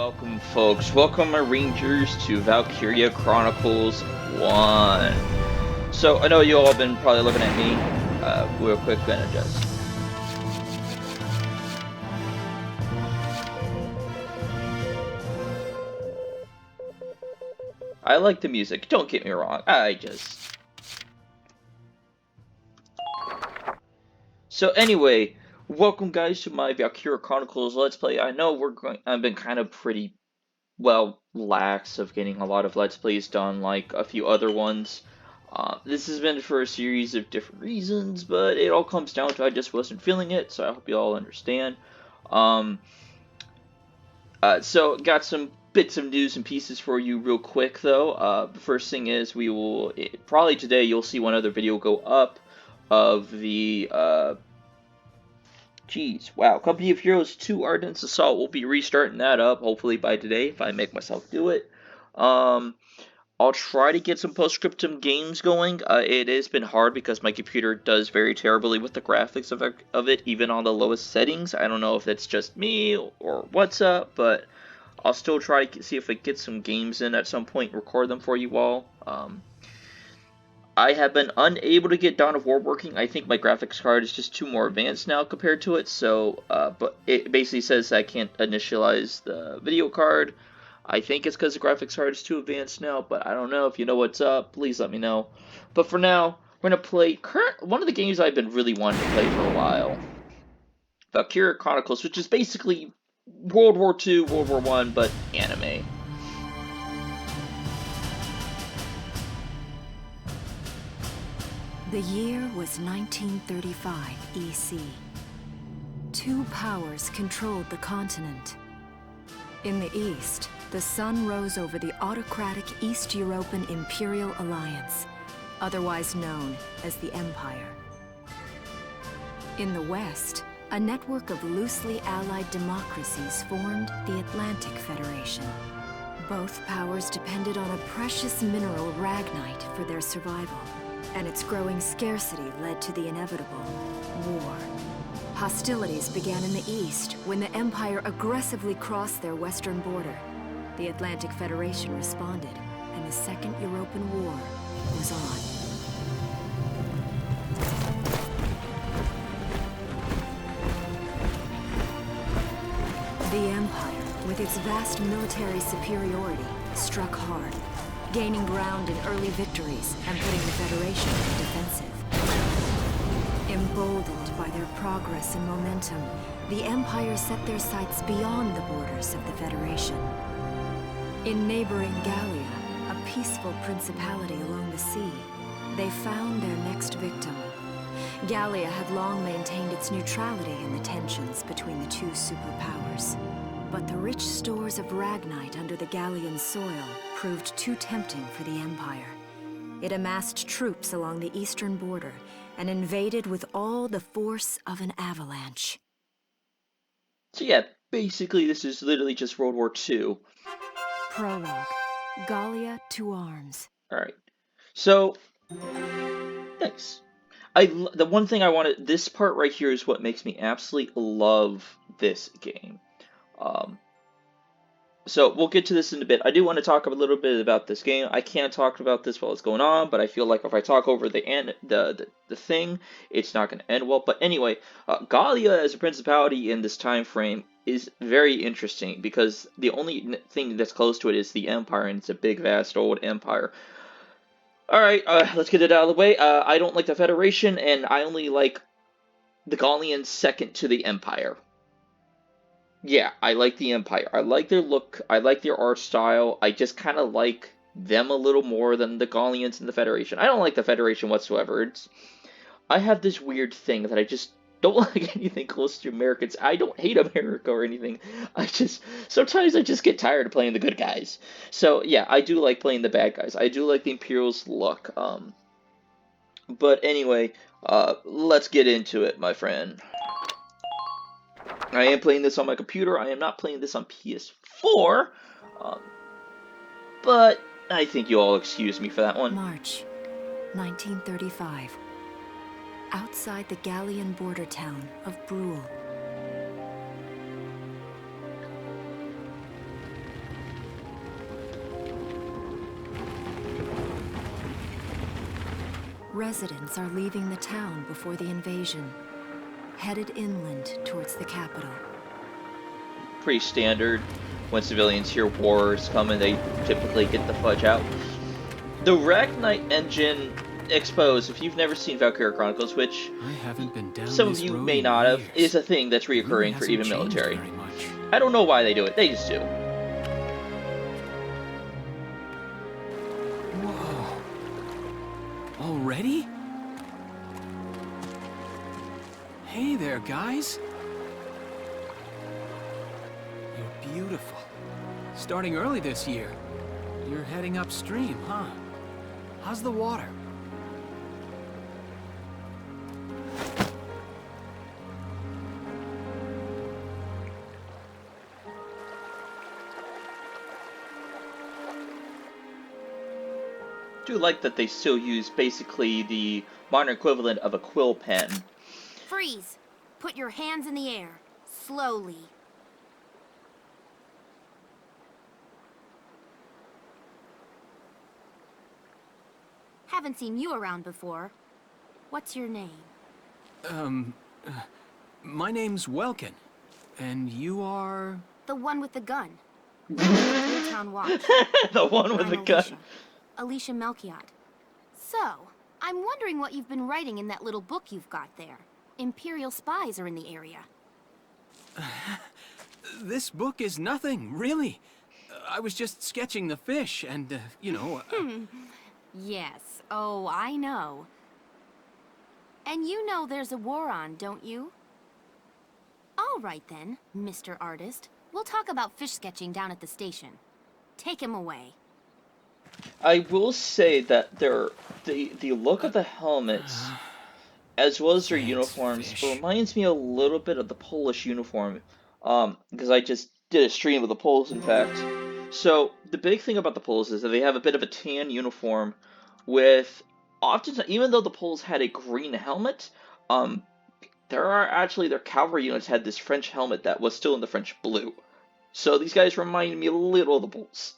welcome, folks. Welcome, my Rangers, to Valkyria Chronicles 1. So, I know you all have been probably looking at me. Real quick, gonna just. I like the music, don't get me wrong. So, anyway, welcome, guys, to my Valkyria Chronicles Let's Play. I know I've been kind of pretty lax of getting a lot of Let's Plays done, like a few other ones. This has been for a series of different reasons, but it all comes down to I just wasn't feeling it, so I hope you all understand. Um, so got some bits of news and pieces for you real quick, though. The first thing is probably today you'll see one other video go up of the Company of Heroes 2 Ardent's Assault. Will be restarting that up, hopefully by today, if I make myself do it. I'll try to get some postscriptum games going. It has been hard because my computer does very terribly with the graphics of it, even on the lowest settings. I don't know if that's just me or what's up, but I'll still try to see if I get some games in at some point, record them for you all. I have been unable to get Dawn of War working. I think my graphics card is just too more advanced now compared to it, so, but it basically says I can't initialize the video card. I think it's because the graphics card is too advanced now, but I don't know. If you know what's up, please let me know. But for now, we're going to play one of the games I've been really wanting to play for a while. Valkyria Chronicles, which is basically World War II, World War I, but anime. The year was 1935 EC. Two powers controlled the continent. In the east, the sun rose over the autocratic East European Imperial Alliance, otherwise known as the Empire. In the west, a network of loosely allied democracies formed the Atlantic Federation. Both powers depended on a precious mineral ragnite for their survival, and its growing scarcity led to the inevitable war. Hostilities began in the east when the Empire aggressively crossed their western border. The Atlantic Federation responded, and the Second European War was on. The Empire, with its vast military superiority, struck hard, gaining ground in early victories and putting the Federation on the defensive. Emboldened by their progress and momentum, the Empire set their sights beyond the borders of the Federation. In neighboring Gallia, a peaceful principality along the sea, they found their next victim. Gallia had long maintained its neutrality in the tensions between the two superpowers. But the rich stores of ragnite under the Gallian soil proved too tempting for the Empire. It amassed troops along the eastern border and invaded with all the force of an avalanche. So yeah, basically this is literally just World War II. Prologue. Gallia to arms. Alright. So, nice. The one thing I wanted, this part right here is what makes me absolutely love this game. So we'll get to this in a bit. I do want to talk a little bit about this game. I can't talk about this while it's going on, but I feel like if I talk over the thing, it's not going to end well. But anyway, Gallia as a principality in this time frame is very interesting because the only thing that's close to it is the Empire, and it's a big, vast, old empire. Alright, let's get it out of the way. I don't like the Federation, and I only like the Gallians second to the Empire. Yeah, I like the Empire. I like their look. I like their art style. I just kind of like them a little more than the Gallians and the Federation. I don't like the Federation whatsoever. I have this weird thing that I just don't like anything close to Americans. I don't hate America or anything. Sometimes I just get tired of playing the good guys. So yeah, I do like playing the bad guys. I do like the Imperials' look. But anyway, let's get into it, my friend. I am playing this on my computer. I am not playing this on PS4. But I think you all excuse me for that one. March 1935. Outside the Gallian border town of Brule. Residents are leaving the town before the invasion, headed inland towards the capital. Pretty standard. When civilians hear war is coming, they typically get the fudge out. The Ragnite engine exposed, if you've never seen Valkyria Chronicles, which I haven't been down some of this you road may in not have, years. is a thing that's Really reoccurring for hasn't even changed military. very much. I don't know why they do it, they just do. Whoa. Already? Hey there, guys. You're beautiful. Starting early this year. You're heading upstream, huh? How's the water? I do like that they still use basically the modern equivalent of a quill pen. Freeze! Put your hands in the air. Slowly. Haven't seen you around before. What's your name? My name's Welkin. And you are... The one with the gun. Town watch. The one with I'm the gun. Alicia Melchiot. So, I'm wondering what you've been writing in that little book you've got there. Imperial spies are in the area. This book is nothing, really. I was just sketching the fish and, you know... Yes. Oh, I know. And you know there's a war on, don't you? All right then, Mr. Artist. We'll talk about fish sketching down at the station. Take him away. I will say that the look of the helmets, as well as their Thanks, uniforms, fish. reminds me a little bit of the Polish uniform. Because I just did a stream of the Poles, in fact. So the big thing about the Poles is that they have a bit of a tan uniform, with often, even though the Poles had a green helmet, their cavalry units had this French helmet that was still in the French blue. So these guys remind me a little of the Poles.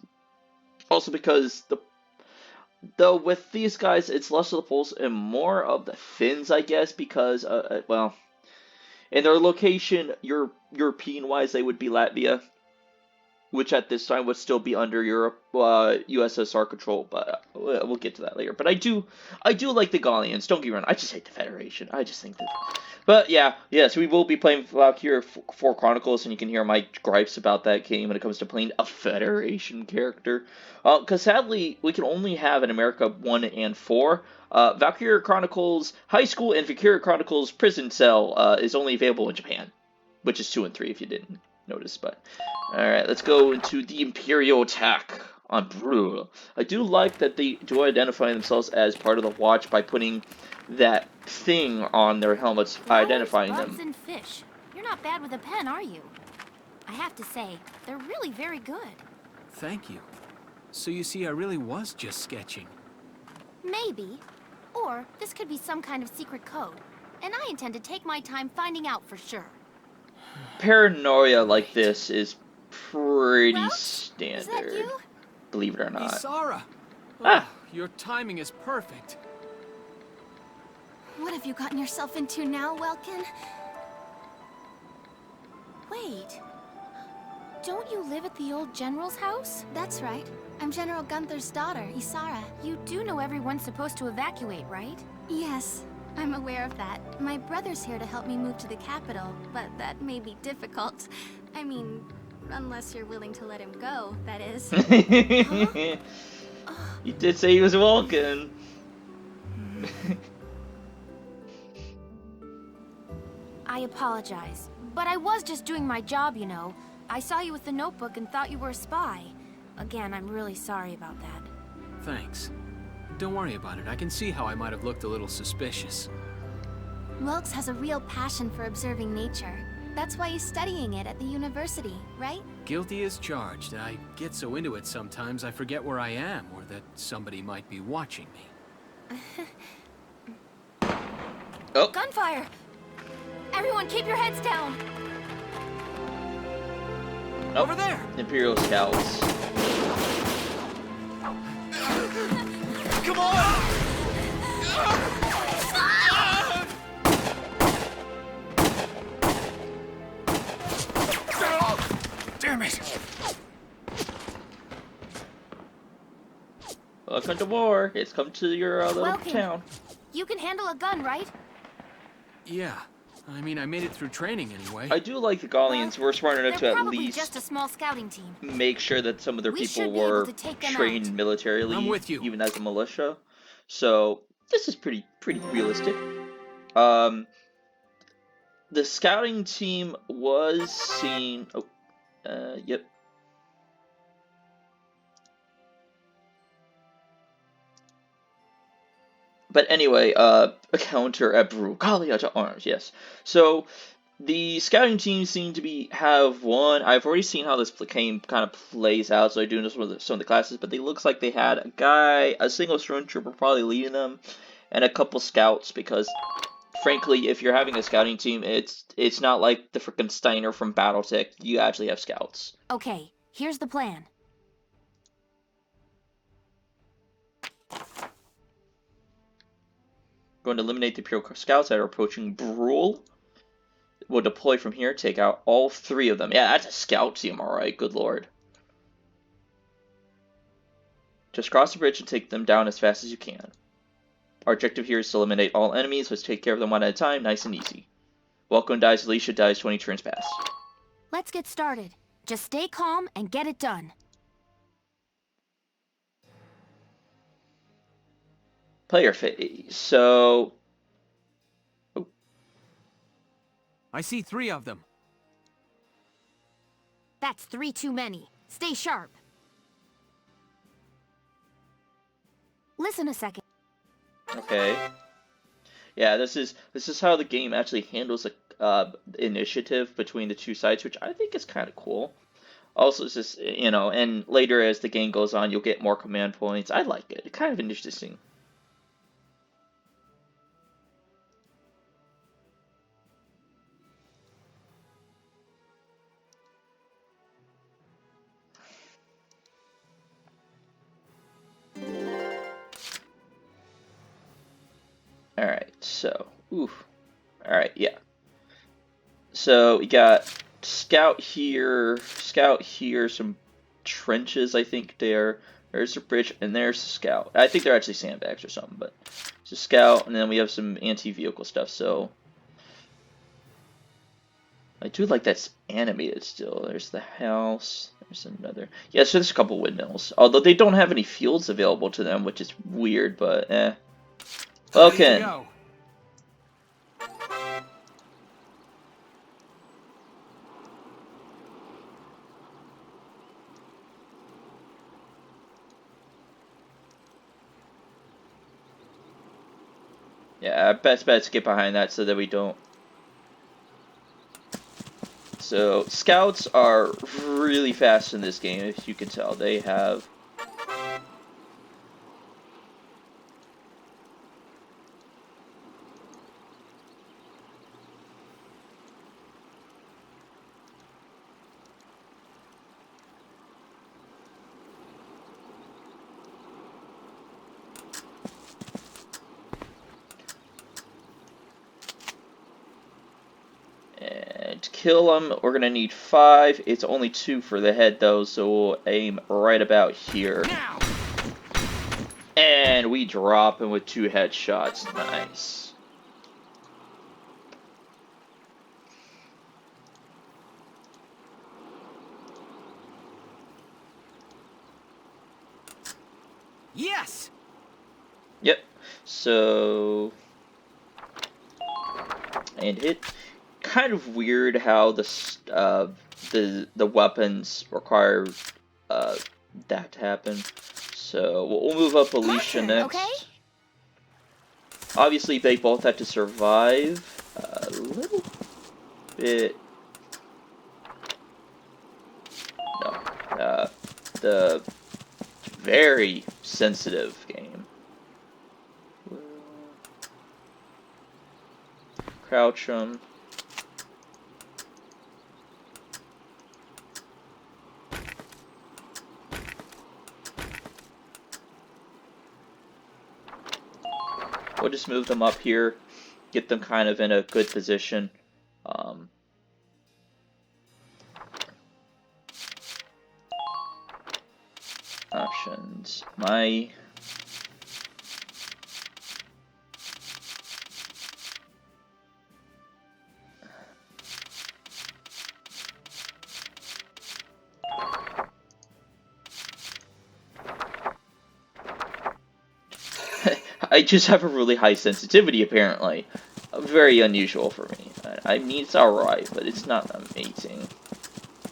Also because though with these guys, it's less of the Poles and more of the Finns, I guess, because, well, in their location, European-wise, they would be Latvia, which at this time would still be under USSR control, but we'll get to that later. But I do like the Gallians. Don't get me wrong. I just hate the Federation. I just think that. But yeah, yes, we will be playing Valkyria 4 Chronicles, and you can hear my gripes about that game when it comes to playing a Federation character. Because sadly, we can only have in America 1 and 4. Valkyria Chronicles High School and Valkyria Chronicles Prison Cell is only available in Japan, which is 2 and 3 if you didn't notice. But alright, let's go into the Imperial attack on Brule. I do like that they do identify themselves as part of the Watch by putting that thing on their helmets, identifying bugs them. and fish. You're not bad with a pen, are you? I have to say, they're really very good. Thank you. So you see, I really was just sketching. Maybe. Or this could be some kind of secret code. And I intend to take my time finding out for sure. Paranoia like this is pretty Welch? standard, Is that you? believe it or not. Isara! Ah. Oh, your timing is perfect. What have you gotten yourself into now, Welkin? Wait. Don't you live at the old general's house? That's right. I'm General Gunther's daughter, Isara. You do know everyone's supposed to evacuate, right? Yes, I'm aware of that. My brother's here to help me move to the capital, but that may be difficult. I mean, unless you're willing to let him go, that is. You did say he was Vulcan. I apologize, but I was just doing my job, you know. I saw you with the notebook and thought you were a spy. Again, I'm really sorry about that. Thanks. Don't worry about it. I can see how I might have looked a little suspicious. Wilkes has a real passion for observing nature. That's why he's studying it at the university, right? Guilty as charged. I get so into it sometimes I forget where I am or that somebody might be watching me. Oh. Gunfire! Everyone keep your heads down! Over there! Imperial scouts. Come on! Damn it! Welcome to war. It's come to your little Welcome. town. You can handle a gun, right? Yeah. I mean, I made it through training anyway. I do like the Gallians. We're smart enough to They're at probably least just a small scouting team. make sure that some of their We people should be able were to take them trained out. militarily, I'm with you. even as a militia. So this is pretty realistic. The scouting team was seen. Oh, yep. But anyway, a counter at Valkyria to arms. Yes. So the scouting team seem to have one. I've already seen how this game kind of plays out, so I do know some of the classes. But it looks like they had a guy, a single stormtrooper, probably leading them, and a couple scouts. Because frankly, if you're having a scouting team, it's not like the frickin' Steiner from BattleTech. You actually have scouts. Okay, here's the plan. Going to eliminate the Imperial scouts that are approaching Brule. We'll deploy from here, take out all 3 of them. Yeah, that's a scout team, alright, good lord. Just cross the bridge and take them down as fast as you can. Our objective here is to eliminate all enemies. Let's take care of them one at a time, nice and easy. Welcome dies, Alicia dies, 20 turns pass. Let's get started. Just stay calm and get it done. Player phase. So... Oh. I see 3 of them. That's 3 too many. Stay sharp. Listen a second. Okay. Yeah, this is how the game actually handles the initiative between the 2 sides, which I think is kind of cool. Also, it's just, you know, and later as the game goes on, you'll get more command points. I like it. It's kind of interesting. Alright, so, oof. Alright, yeah. So, we got scout here, some trenches, I think there. There's a bridge, and there's a scout. I think they're actually sandbags or something, but it's a scout, and then we have some anti-vehicle stuff, so... I do like that's animated still. There's the house, there's another... Yeah, so there's a couple windmills. Although they don't have any fields available to them, which is weird, but eh. Okay. Yeah, best bet to get behind that so that we don't. So, scouts are really fast in this game, if you can tell. They have... To kill them, we're going to need 5. It's only 2 for the head, though, so we'll aim right about here. Now. And we drop him with 2 headshots. Nice. Yes. Yep. So... And hit. Kind of weird how the weapons require that to happen. So we'll move up Alicia next. Okay? Obviously, they both have to survive a little bit. No, the very sensitive game. Crouch them. We'll just move them up here, get them kind of in a good position. Options. My I just have a really high sensitivity, apparently. Very unusual for me. I mean, it's alright, but it's not amazing.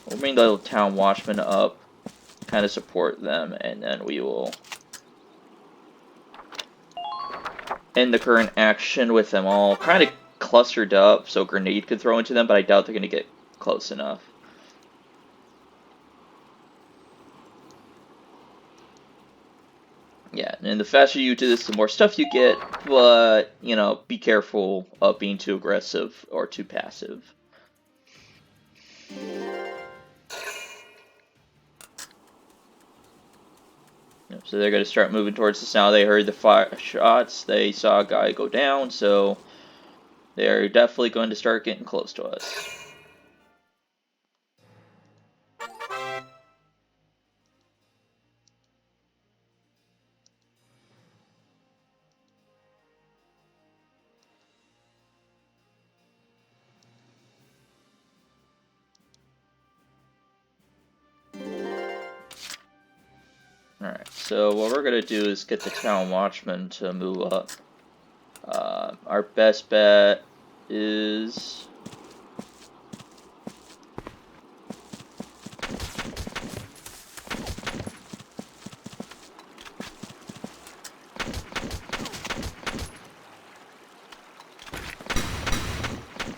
We'll bring the little town watchmen up, kind of support them, and then we will end the current action with them all kind of clustered up so grenade could throw into them, but I doubt they're going to get close enough. Yeah, and the faster you do this, the more stuff you get, but, you know, be careful of being too aggressive or too passive. So they're going to start moving towards us now. They heard the fire shots, they saw a guy go down, so they're definitely going to start getting close to us. Alright, so what we're going to do is get the town watchman to move up. Our best bet is...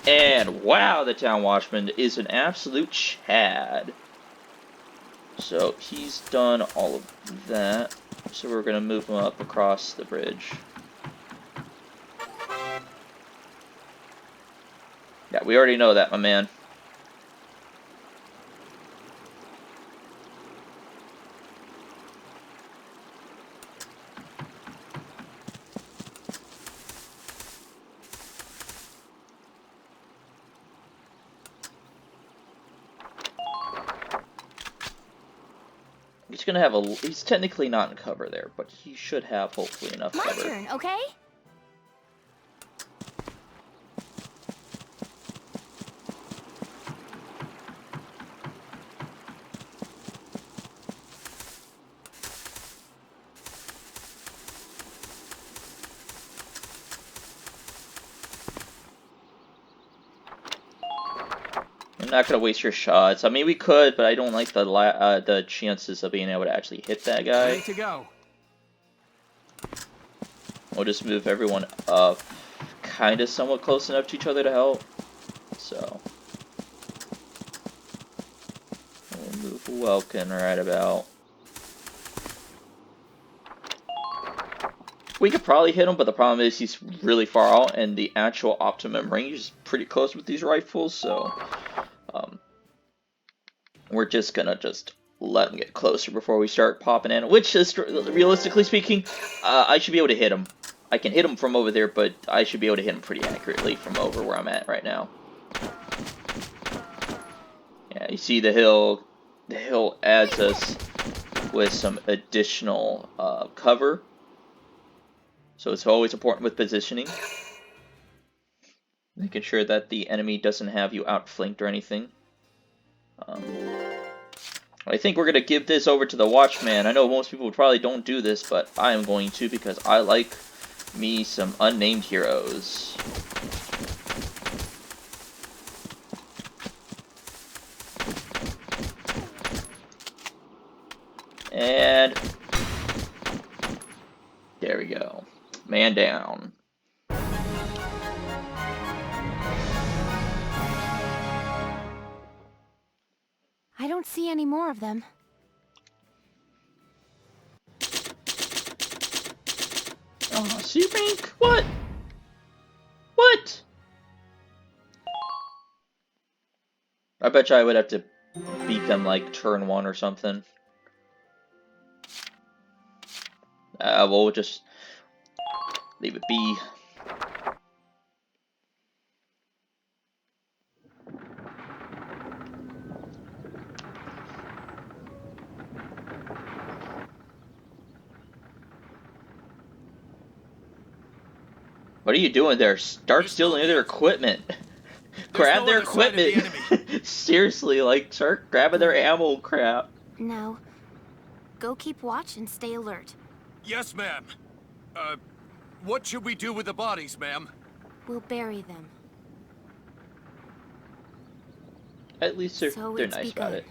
And wow, the town watchman is an absolute Chad. So he's done all of that. So we're going to move him up across the bridge. Yeah, we already know that, my man. He's gonna have a. He's technically not in cover there, but he should have hopefully enough My cover. turn, okay? I'm not gonna waste your shots. I mean, we could, but I don't like the chances of being able to actually hit that guy. Ready to go. We'll just move everyone up, kind of somewhat close enough to each other to help. So we'll move Welkin right about. We could probably hit him, but the problem is he's really far out, and the actual optimum range is pretty close with these rifles. So we're just gonna let him get closer before we start popping in. Which is, realistically speaking, I should be able to hit him. I can hit him from over there, but I should be able to hit him pretty accurately from over where I'm at right now. Yeah, you see the hill. The hill adds us with some additional cover. So it's always important with positioning. Making sure that the enemy doesn't have you outflanked or anything. I think we're going to give this over to the Watchman. I know most people probably don't do this, but I am going to because I like me some unnamed heroes. And there we go. Man down. I don't see any more of them. Oh, C-Rank? What? What? I bet you I would have to beat them like turn 1 or something. We'll just leave it be. What are you doing there? Start There's no stealing their need. equipment. There's Grab no their other sign of the equipment. Seriously, like, start grabbing their ammo crap. Now, go keep watch and stay alert. Yes, ma'am. What should we do with the bodies, ma'am? We'll bury them. At least they're So they're it's nice about begun. it.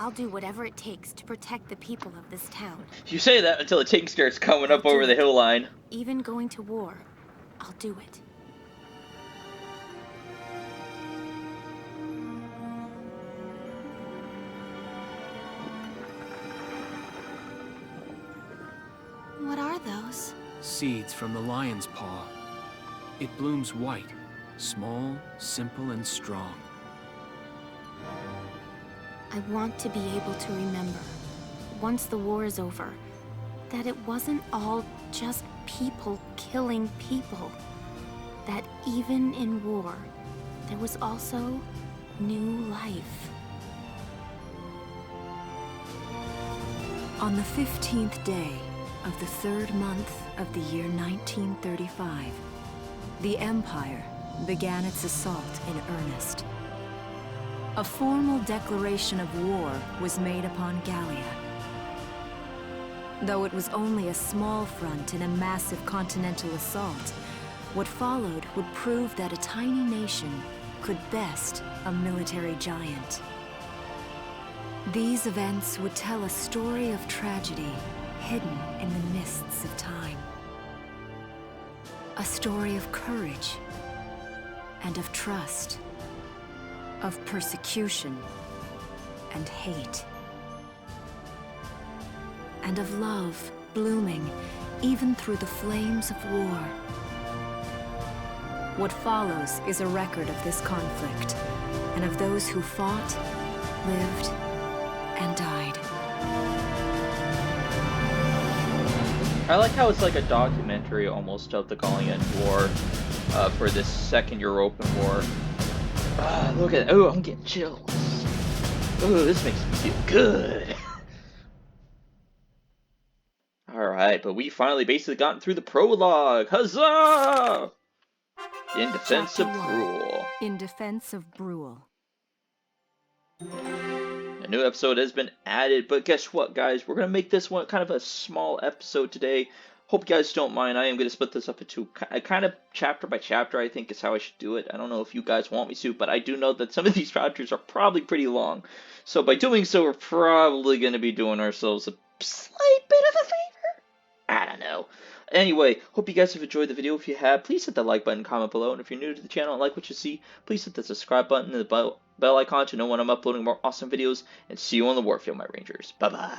I'll do whatever it takes to protect the people of this town. You say that until a tank starts coming up I'll do over the it. hill line. Even going to war, I'll do it. What are those? Seeds from the lion's paw. It blooms white, small, simple, and strong. I want to be able to remember, once the war is over, that it wasn't all just people killing people. That even in war, there was also new life. On the 15th day of the 3rd month of the year 1935, the Empire began its assault in earnest. A formal declaration of war was made upon Gallia. Though it was only a small front in a massive continental assault, what followed would prove that a tiny nation could best a military giant. These events would tell a story of tragedy hidden in the mists of time. A story of courage and of trust, of persecution and hate, and of love blooming even through the flames of war. What follows is a record of this conflict, and of those who fought, lived, and died. I like how it's like a documentary almost of the Gallian War for this Second European War. Look at that. Oh, I'm getting chills. Oh, this makes me feel good. Alright, but we finally basically gotten through the prologue. Huzzah! In defense Chapter of 1. Brule. In defense of Brule. A new episode has been added, but guess what, guys? We're going to make this one kind of a small episode today. Hope you guys don't mind. I am going to split this up into kind of chapter by chapter, I think is how I should do it. I don't know if you guys want me to, but I do know that some of these chapters are probably pretty long. So by doing so, we're probably going to be doing ourselves a slight bit of a favor. I don't know. Anyway, hope you guys have enjoyed the video. If you have, please hit the like button, comment below, and if you're new to the channel and like what you see, please hit the subscribe button and the bell icon to know when I'm uploading more awesome videos, and see you on the warfield, my Rangers. Bye-bye.